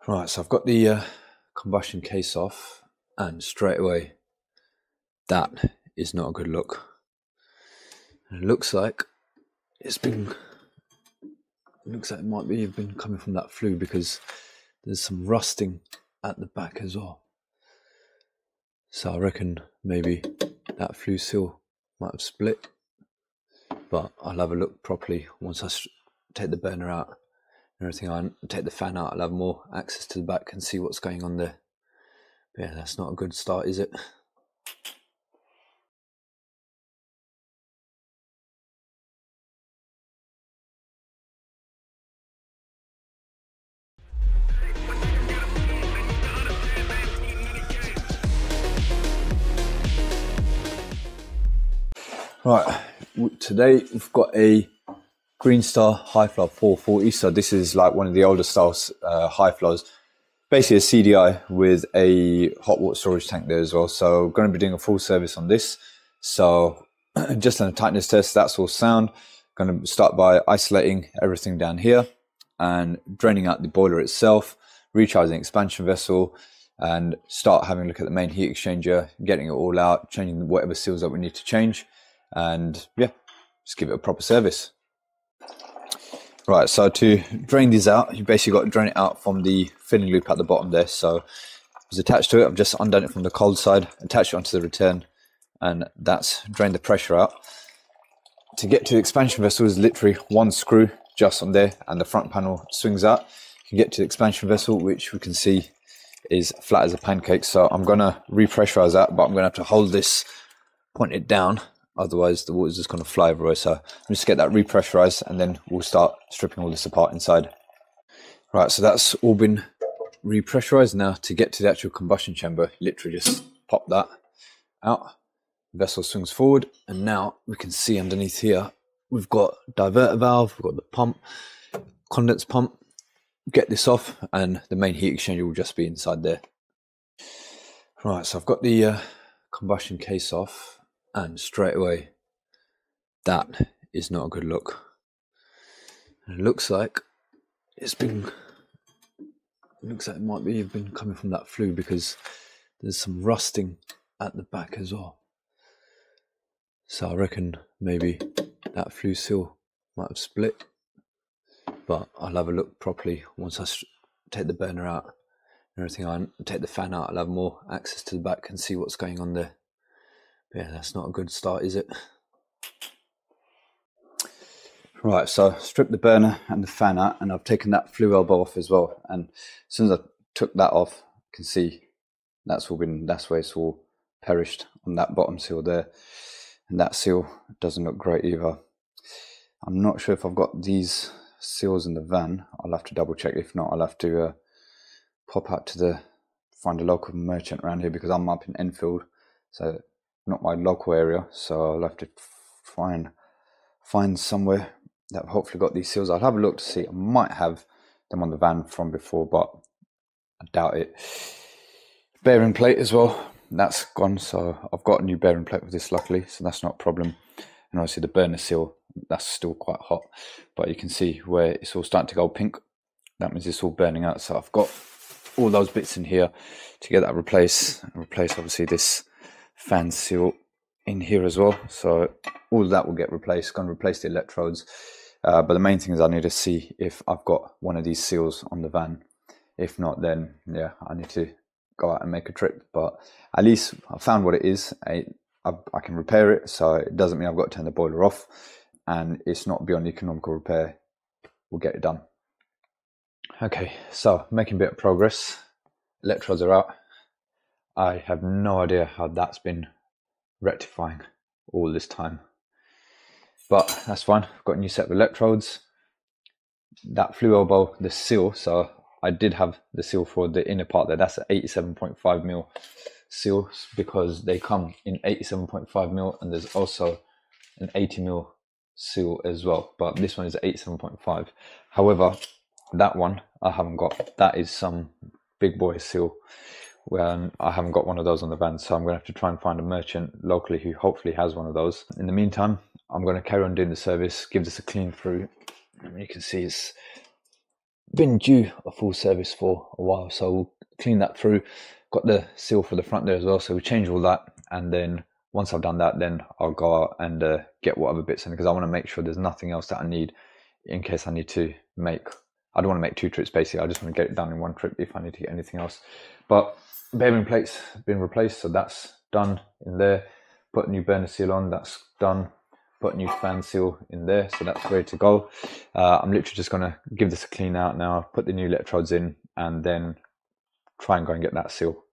Right, so I've got the combustion case off, and straight away that is not a good look. And it looks like it might be been coming from that flue, because there's some rusting at the back as well. So I reckon maybe that flue seal might have split, but I'll have a look properly once I take the burner out and everything. I take the fan out, I'll have more access to the back and see what's going on there. But yeah, that's not a good start, is it? Right, today we've got a Green Star High Flow 440. So this is like one of the older styles high flows. Basically a CDI with a hot water storage tank there as well. So going to be doing a full service on this. So just on a tightness test, that's all sound. Going to start by isolating everything down here and draining out the boiler itself, recharging the expansion vessel, and start having a look at the main heat exchanger, getting it all out, changing whatever seals that we need to change. And yeah, just give it a proper service. Right, so to drain these out, you basically got to drain it out from the filling loop at the bottom there. So it's attached to it. I've just undone it from the cold side, attached it onto the return, and that's drained the pressure out. To get to the expansion vessel is literally one screw just on there, and the front panel swings out. You can get to the expansion vessel, which we can see is flat as a pancake. So I'm going to repressurize that, but I'm going to have to hold this, point it down. Otherwise the water's just going to fly everywhere. So I'm just get that repressurized, and then we'll start stripping all this apart inside. Right, so that's all been repressurized. Now to get to the actual combustion chamber, literally just pop that out. The vessel swings forward, and now we can see underneath here we've got diverter valve, we've got the pump, condense pump. Get this off, and the main heat exchanger will just be inside there. Right, so I've got the combustion case off, and straight away that is not a good look. And it looks like it might be been coming from that flue, because there's some rusting at the back as well. So I reckon maybe that flue seal might have split, but I'll have a look properly once I take the burner out and everything. I take the fan out, I'll have more access to the back and see what's going on there. But yeah, that's not a good start, is it? Right, so strip the burner and the fan out, and I've taken that flue elbow off as well. And as soon as I took that off, you can see that's where it's all perished on that bottom seal there. And that seal doesn't look great either. I'm not sure if I've got these seals in the van. I'll have to double check. If not, I'll have to pop out to find a local merchant around here, because I'm up in Enfield, so not my local area. So I'll have to find somewhere that I've hopefully got these seals. I'll have a look to see. I might have them on the van from before, but I doubt it. Bearing plate as well, that's gone. So I've got a new bearing plate with this, luckily, so that's not a problem. And obviously the burner seal, that's still quite hot, but you can see where it's all starting to go pink. That means it's all burning out. So I've got all those bits in here to get that replaced. Obviously this fan seal in here as well. So all of that will get replaced. Going to replace the electrodes. But the main thing is I need to see if I've got one of these seals on the van. If not, then yeah, I need to go out and make a trip. But at least I found what it is. I can repair it, so it doesn't mean I've got to turn the boiler off, and it's not beyond economical repair. We'll get it done. Okay, so making a bit of progress. Electrodes are out. I have no idea how that's been rectifying all this time, but that's fine. I've got a new set of electrodes. That flue elbow, the seal, so I did have the seal for the inner part there. That's an 87.5mm seal, because they come in 87.5mm, and there's also an 80mm seal as well, but this one is 87.5. However, that one I haven't got. That is some big boy seal. When I haven't got one of those on the van, so I'm going to have to try and find a merchant locally who hopefully has one of those. In the meantime, I'm going to carry on doing the service, give this a clean through. And you can see it's been due a full service for a while, so we'll clean that through. Got the seal for the front there as well, so we change all that, and then once I've done that, then I'll go out and get what other bits in, because I want to make sure there's nothing else that I need in case I need to make. I don't want to make 2 trips basically. I just want to get it done in 1 trip if I need to get anything else. But bearing plates have been replaced, so that's done in there. Put a new burner seal on, that's done. Put a new fan seal in there, so that's ready to go. I'm literally just going to give this a clean out now, put the new electrodes in, and then try and go and get that seal.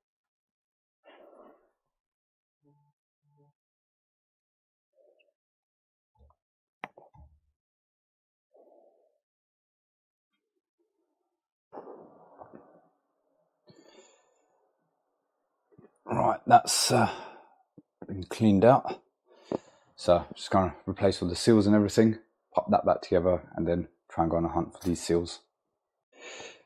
Right, that's been cleaned out. So I'm just going to replace all the seals and everything, pop that back together, and then try and go on a hunt for these seals.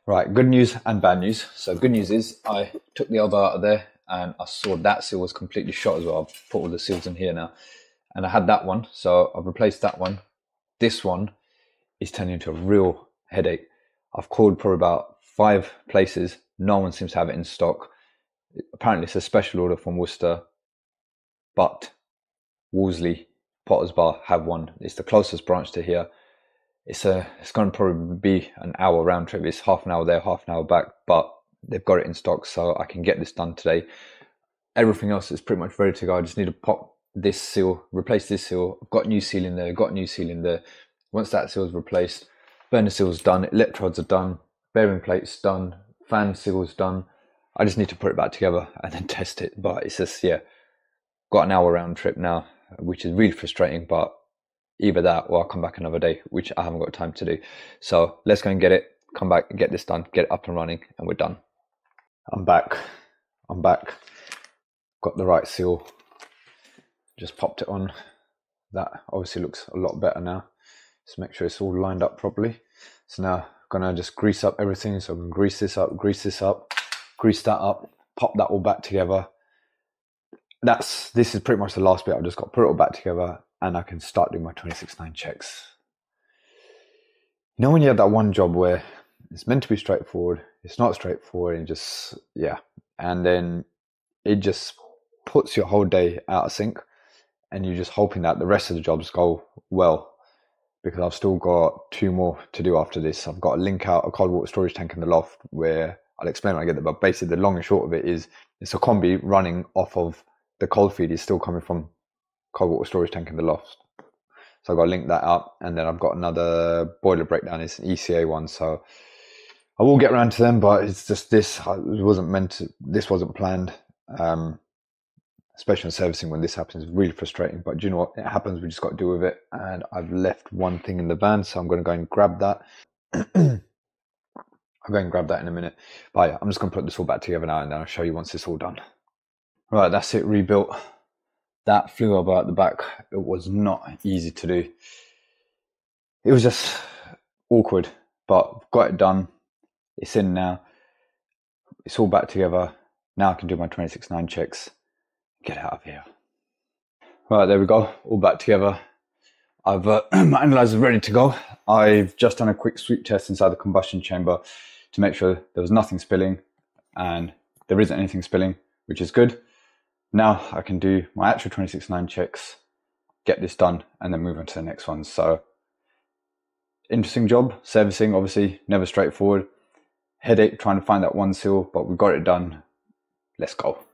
Right, good news and bad news. So good news is I took the elbow out of there and I saw that seal was completely shot as well. I've put all the seals in here now, and I had that one, so I've replaced that one. This one is turning into a real headache. I've called probably about 5 places. No one seems to have it in stock. Apparently it's a special order from Worcester, but Wolseley, Potters Bar have one. It's the closest branch to here. It's going to probably be an hour round trip. It's half an hour there, half an hour back, but they've got it in stock, so I can get this done today. Everything else is pretty much ready to go. I just need to pop this seal, replace this seal. I've got new seal in there, got new seal in there. Once that seal is replaced, burner seal's done, electrodes are done, bearing plates done, fan seal's done. I just need to put it back together and then test it. But it's just, yeah, got an hour round trip now, which is really frustrating, but either that or I'll come back another day, which I haven't got time to do. So let's go and get it, come back and get this done, get it up and running, and we're done. I'm back. Got the right seal. Just popped it on. That obviously looks a lot better now. Just make sure it's all lined up properly. So now I'm gonna just grease up everything. So I'm gonna grease this up, grease that up, pop that all back together. This is pretty much the last bit. I've just got to put it all back together and I can start doing my 26.9 checks. You know when you have that one job where it's meant to be straightforward, it's not straightforward, and just, yeah, and then it just puts your whole day out of sync, and you're just hoping that the rest of the jobs go well, because I've still got 2 more to do after this. I've got to link out a cold water storage tank in the loft, where I'll explain when I get there, but basically the long and short of it is it's a combi running off of the cold feed is still coming from cold water storage tank in the loft. So I've got to link that up, and then I've got another boiler breakdown. It's an ECA one, so I will get around to them, but it's just this wasn't planned. Especially in servicing, when this happens, it's really frustrating, but do you know what? It happens, we just got to deal with it. And I've left one thing in the van, so I'm going to go and grab that. I'll go and grab that in a minute. But yeah, I'm just going to put this all back together now, and then I'll show you once it's all done. Right, that's it, rebuilt. That flew over at the back. It was not easy to do. It was just awkward, but got it done. It's in now. It's all back together. Now I can do my 26.9 checks. Get out of here. Right, there we go. All back together. I've my analyzer ready to go. I've just done a quick sweep test inside the combustion chamber to make sure there was nothing spilling, and there isn't anything spilling, which is good. Now I can do my actual 26.9 checks, get this done, and then move on to the next one. So interesting job. Servicing, obviously, never straightforward. Headache trying to find that one seal, but we got it done. Let's go.